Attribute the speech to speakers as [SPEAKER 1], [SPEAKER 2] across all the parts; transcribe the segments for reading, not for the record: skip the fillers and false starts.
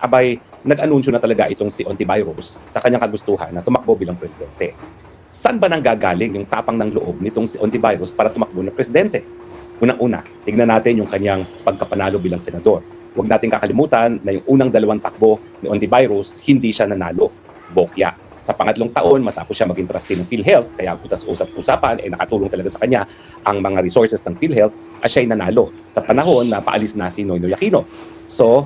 [SPEAKER 1] abay nag-anunsyo na talaga itong si Ontiveros sa kanyang kagustuhan na tumakbo bilang presidente. Saan ba nanggagaling yung tapang ng loob nitong si Ontiveros para tumakbo ng presidente? Unang-una, tignan natin yung kanyang pagkapanalo bilang senador. Huwag natin kakalimutan na yung unang dalawang takbo ni Ontiveros, hindi siya nanalo. Bokya. Sa pangatlong taon, matapos siya maging trustee ng PhilHealth, kaya utas-usap-usapan, nakatulong talaga sa kanya ang mga resources ng PhilHealth at siya'y nanalo sa panahon na paalis na si Noynoy Aquino. So,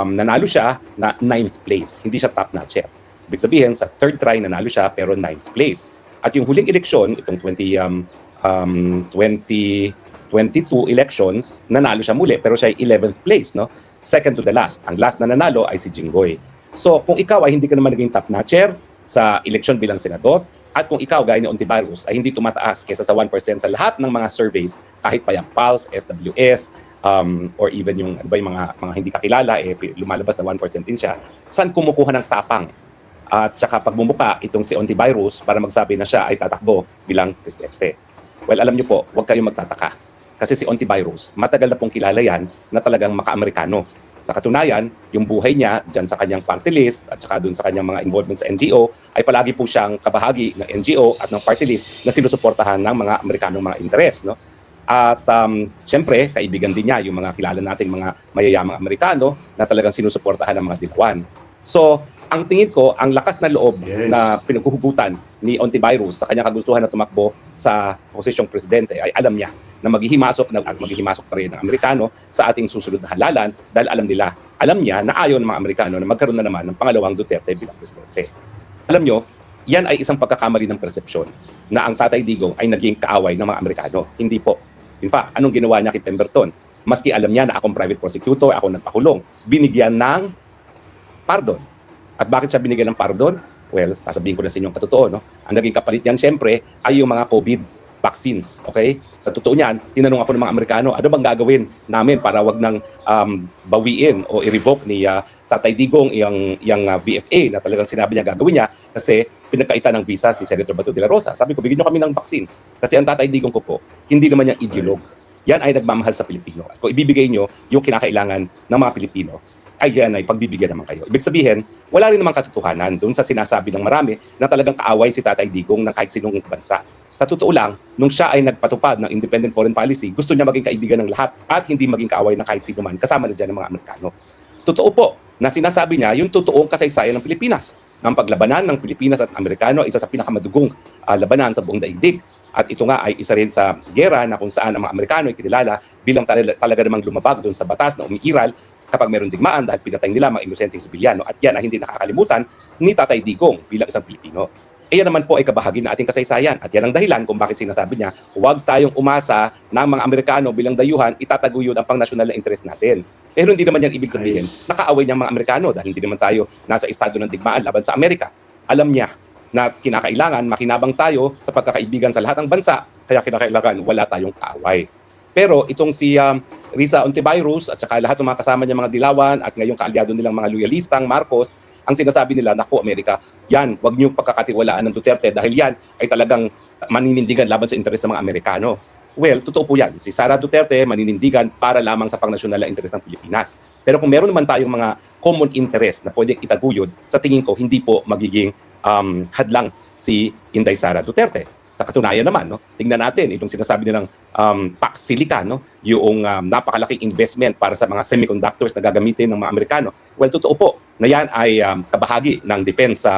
[SPEAKER 1] nanalo siya na 9th place. Hindi siya top notcher. Ibig sabihin, sa third try nanalo siya pero 9th place. At yung huling eleksyon, itong 2022 elections, nanalo siya muli pero siya ay 11th place, no? Second to the last. Ang last na nanalo ay si Jinggoy. So, kung ikaw ay hindi ka naman naging top notcher sa eleksyon bilang senador, at kung ikaw, gaya ni Ontiveros, ay hindi tumataas kesa sa 1% sa lahat ng mga surveys, kahit pa yung Pulse, SWS, or even yung, ano ba, yung mga hindi kakilala, lumalabas na 1% din siya, saan kumukuha ng tapang? At saka pagmumuka itong si Ontiveros para magsabi na siya ay tatakbo bilang presidente. Well, alam niyo po, huwag kayong magtataka. Kasi si Ontiveros, matagal na pong kilala yan na talagang maka-Amerikano. Sa katunayan, yung buhay niya dyan sa kanyang party list at saka dun sa kanyang mga involvement sa NGO ay palagi po siyang kabahagi ng NGO at ng party list na sinusuportahan ng mga Amerikanong mga interes, no? At syempre, kaibigan din niya yung mga kilala nating mga mayayamang Amerikano na talagang sinusuportahan ng mga dilawan. So, ang tingin ko, ang lakas na loob na pinaghuhugutan ni Ontiveros sa kanyang kagustuhan na tumakbo sa posisyong presidente ay alam niya na maghihimasok pa rin ng Amerikano sa ating susunod na halalan dahil alam niya na ayaw ng mga Amerikano na magkaroon na naman ng pangalawang Duterte bilang presidente. Alam niyo, yan ay isang pagkakamali ng persepsyon na ang Tatay Digong ay naging kaaway ng mga Amerikano. Hindi po. In fact, anong ginawa niya kay Pemberton? Maski alam niya na akong private prosecutor, ako nagpakulong, binigyan ng pardon. At bakit siya binigyan ng pardon? Well, sasabihin ko na sa inyo ang katotoo, no? Ang naging kapalit yan, syempre, ay yung mga COVID vaccines, okay? Sa totoo niyan, tinanong ako ng mga Amerikano, ano bang gagawin namin para wag nang bawiin o i-revoke ni Tatay Digong yung VFA na talagang sinabi niya gagawin niya kasi pinagkaitan ng visa si Senator Bato de la Rosa. Sabi ko, bigyan niyo kami ng vaccine. Kasi ang Tatay Digong ko po, hindi naman niya ideolog. Yan ay nagmamahal sa Pilipino. At kung ibibigay niyo yung kinakailangan ng mga Pilipino, ay diyan ay pagbibigyan naman kayo. Ibig sabihin, wala rin namang katotohanan doon sa sinasabi ng marami na talagang kaaway si Tatay Digong ng kahit sinong bansa. Sa totoo lang, nung siya ay nagpatupad ng independent foreign policy, gusto niya maging kaibigan ng lahat at hindi maging kaaway ng kahit sino man, kasama na dyan ng mga Amerikano. Totoo po na sinasabi niya yung totoong kasaysayan ng Pilipinas. Ang paglabanan ng Pilipinas at Amerikano ay isa sa pinakamadugong labanan sa buong daigdig. At ito nga ay isa rin sa gera na kung saan ang mga Amerikano ay kinilala bilang talaga namang lumabag doon sa batas na umiiral kapag mayroong digmaan dahil pinatay nila mga inosenteng sibilyano. At yan ay hindi nakakalimutan ni Tatay Digong bilang isang Pilipino. Yan naman po ay kabahagi na ating kasaysayan. At yan ang dahilan kung bakit sinasabi niya, huwag tayong umasa ng mga Amerikano bilang dayuhan, itataguyod ang pang-nasyonal na interest natin. Pero hindi naman yan ibig sabihin, nakaaway niyang mga Amerikano dahil hindi naman tayo nasa estado ng digmaan laban sa Amerika. Alam niya na kinakailangan makinabang tayo sa pagkakaibigan sa lahat ng bansa, kaya kinakailangan wala tayong kaaway. Pero itong si Risa Ontiveros at saka lahat ng mga kasama niya mga dilawan at ngayong kaalyado nilang mga loyalistang Marcos, ang sinasabi nila, naku Amerika, yan, wag niyong pagkakatiwalaan ng Duterte dahil yan ay talagang maninindigan laban sa interes ng mga Amerikano. Well, totoo po yan. Si Sara Duterte maninindigan para lamang sa pang-nasyonal na interes ng Pilipinas. Pero kung meron naman tayong mga common interest na pwedeng itaguyod, sa tingin ko, hindi po magiging hadlang si Inday Sara Duterte. Sa katunayan naman, no, tingnan natin itong sinasabi nilang Pax Silica, no, yung napakalaking investment para sa mga semiconductors na gagamitin ng mga Amerikano. Well, totoo po na yan ay kabahagi ng defense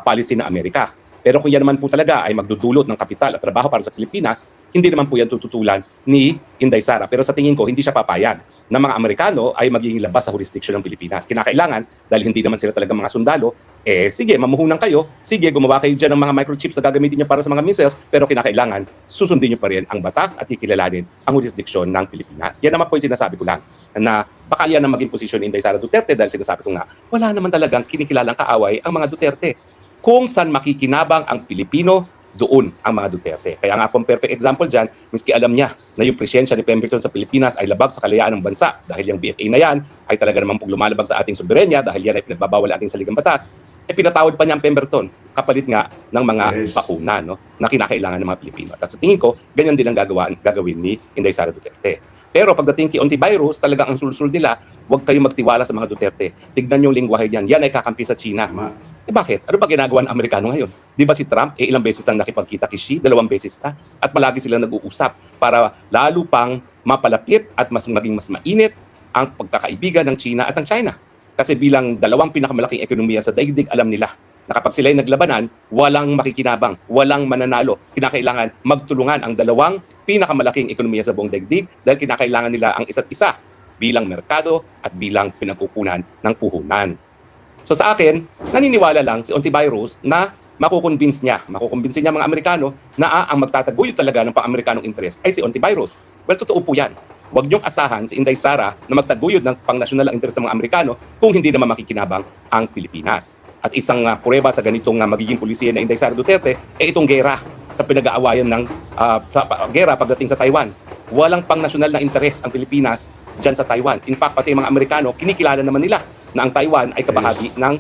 [SPEAKER 1] policy ng Amerika. Pero kung yan naman po talaga ay magdudulot ng kapital at trabaho para sa Pilipinas, hindi naman po yan tututulan ni Inday Sara. Pero sa tingin ko, hindi siya papayag na mga Amerikano ay magiging labas sa jurisdiction ng Pilipinas. Kinakailangan, dahil hindi naman sila talaga mga sundalo, sige, mamuhunan kayo, sige, gumawa kayo dyan ng mga microchips na gagamitin niyo para sa mga missiles, pero kinakailangan, susundin niyo pa rin ang batas at kikilalanin ang jurisdiction ng Pilipinas. Yan naman po yung sinasabi ko lang, na baka yan ang maging posisyon ni Inday Sara Duterte dahil sinasabi ko nga, wala naman talagang kinikilalang kaaway ang mga Duterte. Kung saan makikinabang ang Pilipino, doon ang mga Duterte. Kaya nga po, perfect example dyan, miski alam niya na yung presyensya ni Pemberton sa Pilipinas ay labag sa kalayaan ng bansa dahil yung BFA na yan ay talaga namang lumalabag sa ating soberenya dahil yan ay pinagbabawal ating saligang batas, pinatawad pa niya ang Pemberton kapalit nga ng mga bakuna, no, na kinakailangan ng mga Pilipino. At sa tingin ko, ganyan din ang gagawin ni Inday Sara Duterte. Pero pagdating kay antivirus, talagang ang sulsul nila, huwag kayong magtiwala sa mga Duterte. Tignan yung lingwahe niyan. Yan ay kakampi sa China. Eh bakit? Ano ba ginagawa ng Amerikano ngayon? Di ba si Trump, ilang beses nang nakipagkita kay Xi, 2 beses na, at palagi silang nag-uusap para lalo pang mapalapit at maging mas mainit ang pagkakaibigan ng China at ng China. Kasi bilang dalawang pinakamalaking ekonomiya sa daigdig, alam nila na kapag sila'y naglabanan, walang makikinabang, walang mananalo. Kinakailangan magtulungan ang dalawang pinakamalaking ekonomiya sa buong daigdig dahil kinakailangan nila ang isa't isa bilang merkado at bilang pinagkukunan ng puhunan. So sa akin, naniniwala lang si antivirus na makukonvince niya mga Amerikano na ang magtataguyod talaga ng pang-Amerikanong interest ay si antivirus. Well, totoo po yan. Huwag niyong asahan si Inday Sara na magtaguyod ng pang-nasyonal ang interest ng mga Amerikano kung hindi naman makikinabang ang Pilipinas. At isang prueba sa ganitong magiging pulisiya na Inday Sara Duterte ay itong gera sa pinag-aawayan ng gera pagdating sa Taiwan. Walang pang-nasyonal na interest ang Pilipinas dyan sa Taiwan. In fact, pati mga Amerikano, kinikilala naman nila na ang Taiwan ay kabahagi ng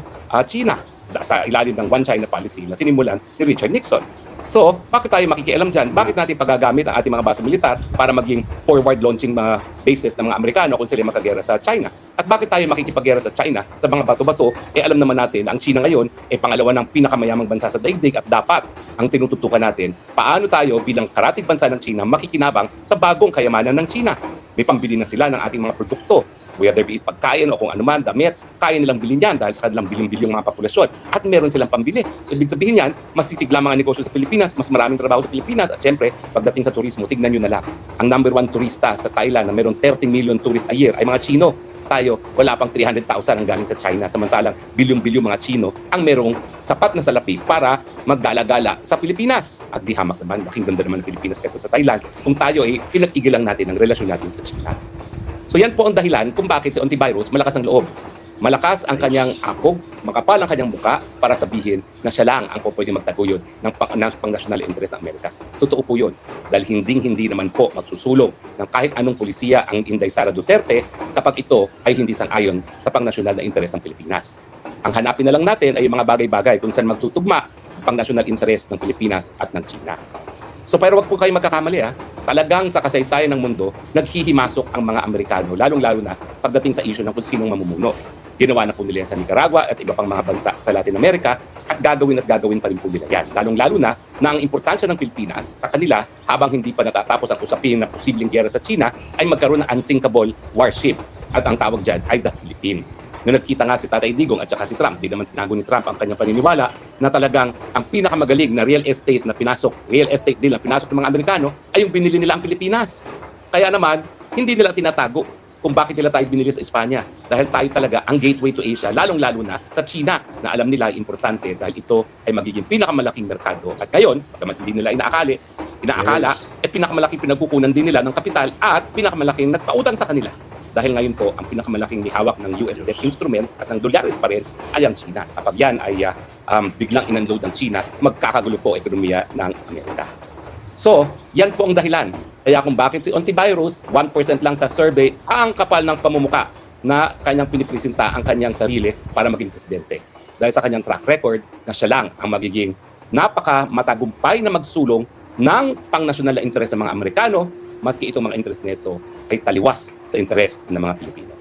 [SPEAKER 1] China sa ilalim ng One China policy na sinimulan ni Richard Nixon. So, bakit tayo makikialam dyan? Bakit natin pagagamit ang ating mga base militar para maging forward-launching mga bases ng mga Amerikano kung sila makagera sa China? At bakit tayo makikipagera sa China sa mga bato-bato? Alam naman natin na ang China ngayon ay pangalawa ng pinakamayamang bansa sa daigdig at dapat ang tinututukan natin, paano tayo bilang karatig bansa ng China makikinabang sa bagong kayamanan ng China? May pambili na sila ng ating mga produkto, whether be it pagkain o kung anuman, damit, kaya nilang bilhin yan dahil sa kanilang bilyong-bilyong mga populasyon. At meron silang pambili. So, ibig sabihin yan, mas sisigla mga negosyo sa Pilipinas, mas maraming trabaho sa Pilipinas. At syempre, pagdating sa turismo, tignan nyo na lang. Ang number 1 turista sa Thailand na meron 30 million tourists a year ay mga Chino. Tayo, wala pang 300,000 ang galing sa China. Samantalang, bilyong-bilyong mga Chino ang merong sapat na salapi para maggala-gala sa Pilipinas. At di hamak naman, laking ganda naman ng Pilipinas kaysa sa Thailand kung tayo ay pinag-igilang natin ang relasyon natin sa China. So yan po ang dahilan kung bakit si antivirus malakas ang loob. Malakas ang kanyang akog, makapal ang kanyang muka para sabihin na siya lang ang pwede magtaguyod ng pang-national interest ng Amerika. Totoo po yun. Dahil hindi naman po magsusulong ng kahit anong polisiya ang Inday Sara Duterte kapag ito ay hindi sang-ayon sa pang-national na interest ng Pilipinas. Ang hanapin na lang natin ay yung mga bagay-bagay kung saan magtutugma ang pang-national interest ng Pilipinas at ng China. So pero wag po kayo magkakamali Talagang sa kasaysayan ng mundo, naghihimasok ang mga Amerikano, lalong-lalo na pagdating sa issue ng kung sinong mamumuno. Ginawa na po nila yan sa Nicaragua at iba pang mga bansa sa Latin America at gagawin pa rin po nila yan. Lalong-lalo na ang importansya ng Pilipinas sa kanila habang hindi pa natatapos ang usapin na posibleng gera sa China ay magkaroon ng unsinkable warship. At ang tawag dyan ay the Philippines. Nung nagkita nga si Tatay Digong at saka si Trump, di naman tinago ni Trump ang kanyang paniniwala na talagang ang pinakamagaling na real estate deal na pinasok ng mga Amerikano ay yung binili nila ang Pilipinas. Kaya naman, hindi nila tinatago kung bakit nila tayo binili sa Espanya. Dahil tayo talaga ang gateway to Asia, lalong-lalo na sa China na alam nila ay importante dahil ito ay magiging pinakamalaking merkado. At ngayon, bagamat hindi nila inaakala, pinakamalaking pinagkukunan din nila ng kapital at pinakamalaking nagpautang sa kanila. Dahil ngayon po, ang pinakamalaking nihawak ng US debt instruments at ng dolyares pa rin ay ang China. Kapag yan ay biglang inunload ng China, magkakagulo po ekonomiya ng Amerika. So, yan po ang dahilan. Kaya kung bakit si antivirus, 1% lang sa survey, ang kapal ng pamumuka na kanyang pinipresenta ang kanyang sarili para maging presidente. Dahil sa kanyang track record na siya lang ang magiging napaka-matagumpay na magsulong ng pang-nasyonal na interest ng mga Amerikano, maski itong mga interest nito ay taliwas sa interest ng mga Pilipino.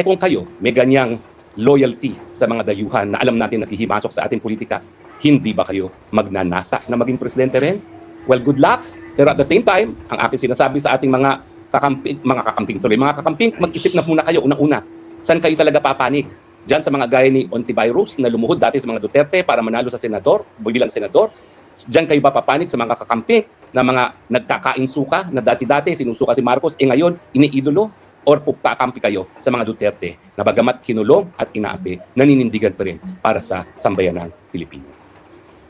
[SPEAKER 1] Kung kayo may ganyang loyalty sa mga dayuhan na alam natin naghihimasok sa ating politika, hindi ba kayo magnanasa na maging presidente rin? Well, good luck. Pero at the same time, ang aking sinasabi sa ating mga kakamping, mag-isip na muna kayo unang-una. Saan kayo talaga papanik? Diyan sa mga gaya ni antivirus na lumuhod dati sa mga Duterte para manalo sa senador, bilang senador. Diyan kayo ba papanik sa mga kakamping na mga nagkakain-suka na dati-dati sinusuka si Marcos, ngayon iniidolo? Or kakampi kayo sa mga Duterte na bagamat kinulong at inaapi, naninindigan pa rin para sa sambayanang Pilipino?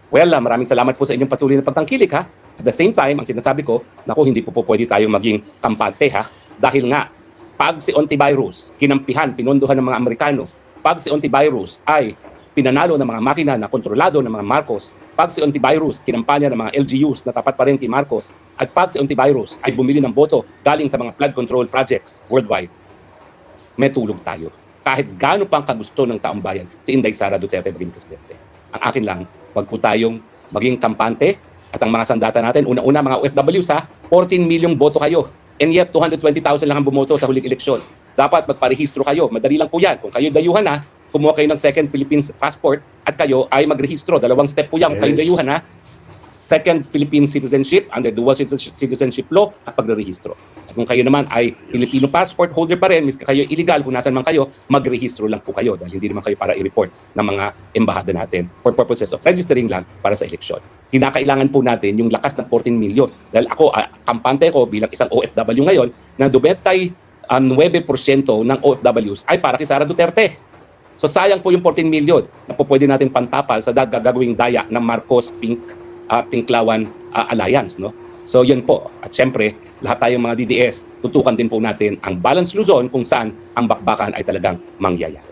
[SPEAKER 1] Well, maraming salamat po sa inyong patuloy na pagtangkilik At the same time, ang sinasabi ko, hindi po pwede tayong maging kampante dahil nga, pag si antivirus, kinampihan, pinondohan ng mga Amerikano, pag si antivirus ay pinanalo ng mga makina na kontrolado ng mga Marcos, pag si antivirus, kinampanya ng mga LGUs na tapat pa rin kay Marcos, at pag si antivirus ay bumili ng boto galing sa mga flood control projects worldwide, may tulog tayo. Kahit gaano pang kagusto ng taong bayan si Inday Sara Duterte maging presidente. Ang akin lang, wag po tayong maging kampante at ang mga sandata natin, una-una mga OFWs 14 milyong boto kayo. and yet 220,000 lang ang bumoto sa huling eleksyon. Dapat magparehistro kayo. Madali lang po yan. Kung kayo dayuhan na, kumuha kayo ng second Philippines passport at kayo ay magrehistro. Dalawang step po yan. Kung kayo dayuhan na, second Philippine citizenship under dual citizenship law at pagrehistro. At kung kayo naman ay Filipino passport holder pa rin, miski kayo illegal, kung nasan man kayo, magrehistro lang po kayo dahil hindi naman kayo para i-report ng mga embahada natin for purposes of registering lang para sa eleksyon. Kinakailangan po natin yung lakas ng 14 million. Dahil ako, kampante ko bilang isang OFW ngayon, na 99% ng OFWs ay para kay Sara Duterte. So sayang po yung 14 million na po pwede natin pantapal sa gagawing daya ng Marcos Pinklawan Alliance, no? So yun po. At syempre, lahat tayong mga DDS, tutukan din po natin ang Balance Luzon kung saan ang bakbakan ay talagang mangyayari.